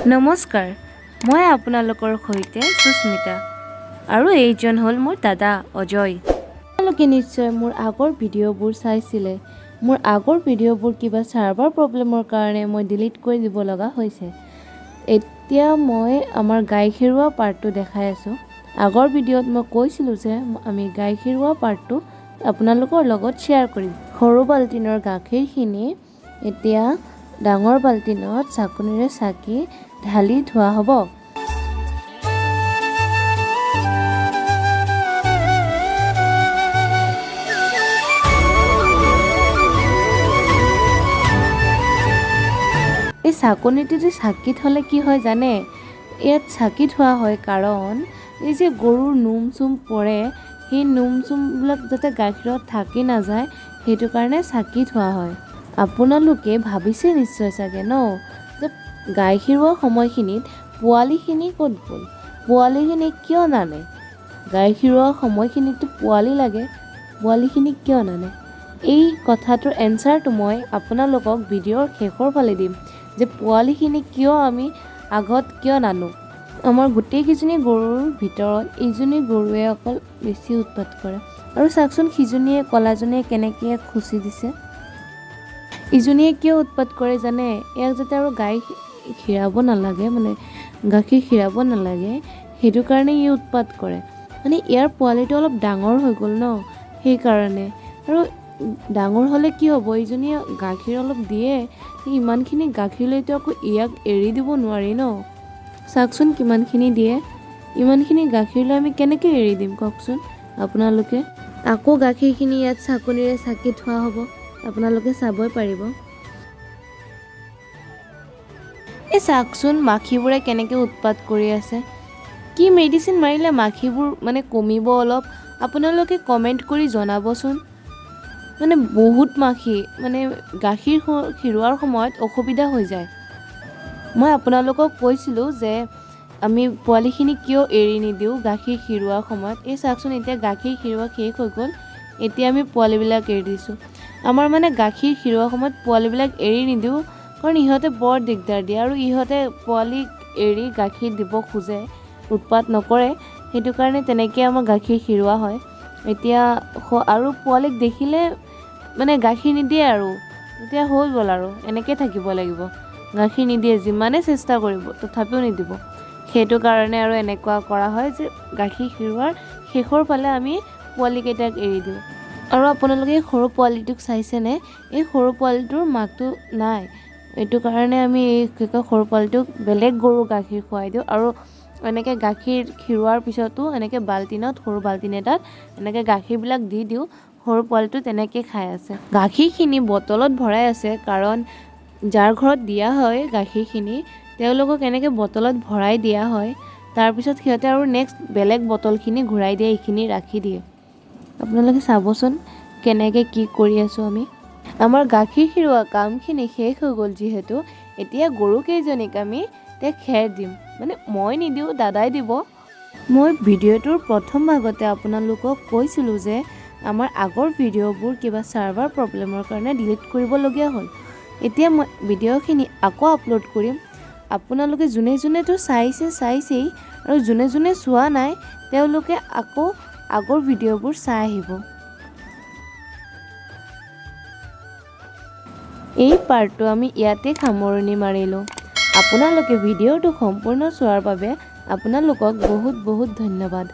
নমস্কাৰ, মই আপোনালোকৰ সৈতে সুস্মিতা আৰু এইজন হ'ল মোৰ দাদা অজয়। আপোনালোকে নিশ্চয় মোৰ আগৰ ভিডিঅ'বোৰ চাইছিলে। মোৰ আগৰ ভিডিঅ'বোৰ কিবা চাৰ্ভাৰ প্ৰব্লেমৰ কাৰণে মই ডিলিট কৰি দিব লগা হৈছে। এতিয়া মই আমাৰ গাই খিৰোৱা পাৰ্টটো দেখাই আছোঁ। আগৰ ভিডিঅ'ত মই কৈছিলোঁ যে আমি গাই খিৰোৱা পাৰ্টটো আপোনালোকৰ লগত শ্বেয়াৰ কৰিম। সৰু বাল্টিনৰ গাখীৰখিনি এতিয়া ডাঙৰ বাল্টিনত চাকনিৰে চাকি ঢালি ধোৱা হ'ব। এই চাকনিটোতে চাকি থ'লে কি হয় জানে? ইয়াত চাকি থোৱা হয় কাৰণ এই যে গৰুৰ নোম চোম পৰে, সেই নোম চোমবিলাক যাতে গাখীৰত থাকি নাযায় সেইটো কাৰণে চাকি থোৱা হয়। আপোনালোকে ভাবিছে নিশ্চয় চাগে ন যে গাই খিৰোৱা সময়খিনিত পোৱালিখিনি ক'ত গ'ল, পোৱালিখিনি কিয় নানে? গাই খিৰোৱা সময়খিনিতো পোৱালি লাগে, পোৱালিখিনি কিয় নানে? এই কথাটোৰ এনচাৰটো মই আপোনালোকক ভিডিঅ'ৰ শেষৰ ফালে দিম যে পোৱালিখিনি কিয় আমি আগত কিয় নানো। আমাৰ গোটেইকেইজনী গৰুৰ ভিতৰত এইজনী গৰুৱে অকল বেছি উৎপাত কৰে। আৰু চাওকচোন সিজনীয়ে কলাজনীয়ে কেনেকৈ খুচি দিছে। ইজনীয়ে কিয় উৎপাত কৰে জানে? ইয়াক যাতে আৰু গাই খীৰাব নালাগে, মানে গাখীৰ খীৰাব নালাগে, সেইটো কাৰণে ই উৎপাত কৰে। মানে ইয়াৰ পোৱালিটো অলপ ডাঙৰ হৈ গ'ল ন, সেইকাৰণে। আৰু ডাঙৰ হ'লে কি হ'ব, ইজনীয়ে গাখীৰ অলপ দিয়ে, ইমানখিনি গাখীৰ লৈতো আকৌ ইয়াক এৰি দিব নোৱাৰি ন। চাওকচোন কিমানখিনি দিয়ে, ইমানখিনি গাখীৰ লৈ আমি কেনেকৈ এৰি দিম কওকচোন আপোনালোকে। আকৌ গাখীৰখিনি ইয়াত চাকনিৰে চাকি থোৱা হ'ব, আপোনালোকে চাবই পাৰিব। এই চাওকচোন মাখিবোৰে কেনেকৈ উৎপাত কৰি আছে। কি মেডিচিন মাৰিলে মাখিবোৰ মানে কমিব অলপ আপোনালোকে কমেণ্ট কৰি জনাবচোন। মানে বহুত মাখি, মানে গাখীৰ খিৰোৱাৰ সময়ত অসুবিধা হৈ যায়। মই আপোনালোকক কৈছিলোঁ যে আমি পোৱালিখিনি কিয় এৰি নিদিওঁ গাখীৰ খিৰোৱাৰ সময়ত। এই চাওকচোন এতিয়া গাখীৰ খিৰোৱা শেষ হৈ গ'ল, এতিয়া আমি পোৱালিবিলাক এৰি দিছোঁ। আমাৰ মানে গাখীৰ খিৰোৱাৰ সময়ত পোৱালিবিলাক এৰি নিদিওঁ কাৰণ ইহঁতে বৰ দিগদাৰ দিয়ে আৰু ইহঁতে পোৱালিক এৰি গাখীৰ দিব খোজে, উৎপাত নকৰে, সেইটো কাৰণে তেনেকৈ আমাৰ গাখীৰ খিৰোৱা হয়। এতিয়া আৰু পোৱালিক দেখিলে মানে গাখীৰ নিদিয়ে আৰু এতিয়া হৈ গ'ল আৰু এনেকৈ থাকিব লাগিব, গাখীৰ নিদিয়ে, যিমানে চেষ্টা কৰিব তথাপিও নিদিব। সেইটো কাৰণে আৰু এনেকুৱা কৰা হয় যে গাখীৰ খিৰোৱাৰ শেষৰ ফালে আমি পোৱালিকেইটাক এৰি দিওঁ। আৰু আপোনালোকে সৰু পোৱালিটোক চাইছেনে? এই সৰু পোৱালিটোৰ মাকটো নাই, এইটো কাৰণে আমি এই সৰু পোৱালিটোক বেলেগ গৰু গাখীৰ খুৱাই দিওঁ। আৰু এনেকৈ গাখীৰ খিৰোৱাৰ পিছতো এনেকৈ বাল্টিনত, সৰু বাল্টিন এটাত এনেকৈ গাখীৰবিলাক দি দিওঁ, সৰু পোৱালিটো তেনেকৈ খাই আছে। গাখীৰখিনি বটলত ভৰাই আছে কাৰণ যাৰ ঘৰত দিয়া হয় গাখীৰখিনি তেওঁলোকক এনেকৈ বটলত ভৰাই দিয়া হয়, তাৰপিছত সিহঁতে আৰু নেক্সট বেলেগ বটলখিনি ঘূৰাই দিয়ে, এইখিনি ৰাখি দিয়ে। আপোনালোকে চাবচোন কেনেকৈ কি কৰি আছোঁ আমি। আমাৰ গাখীৰ খিৰোৱা কামখিনি শেষ হৈ গ'ল যিহেতু, এতিয়া গৰুকেইজনীক আমি এতিয়া খেৰ দিম, মানে মই নিদিওঁ, দাদাই দিব। মই ভিডিঅ'টোৰ প্ৰথম ভাগতে আপোনালোকক কৈছিলোঁ যে আমাৰ আগৰ ভিডিঅ'বোৰ কিবা চাৰ্ভাৰ প্ৰব্লেমৰ কাৰণে ডিলিট কৰিবলগীয়া হ'ল। এতিয়া মই ভিডিঅ'খিনি আকৌ আপলোড কৰিম। আপোনালোকে যোনে যোনেতো চাইছেই আৰু যোনে যোনে চোৱা নাই তেওঁলোকে আকৌ আগৰ ভিডিঅ'বোৰ চাই আহিব। এই পাৰ্টটো আমি ইয়াতে সামৰণি মাৰিলোঁ। আপোনালোকে ভিডিঅ'টো সম্পূৰ্ণ চোৱাৰ বাবে আপোনালোকক বহুত বহুত ধন্যবাদ।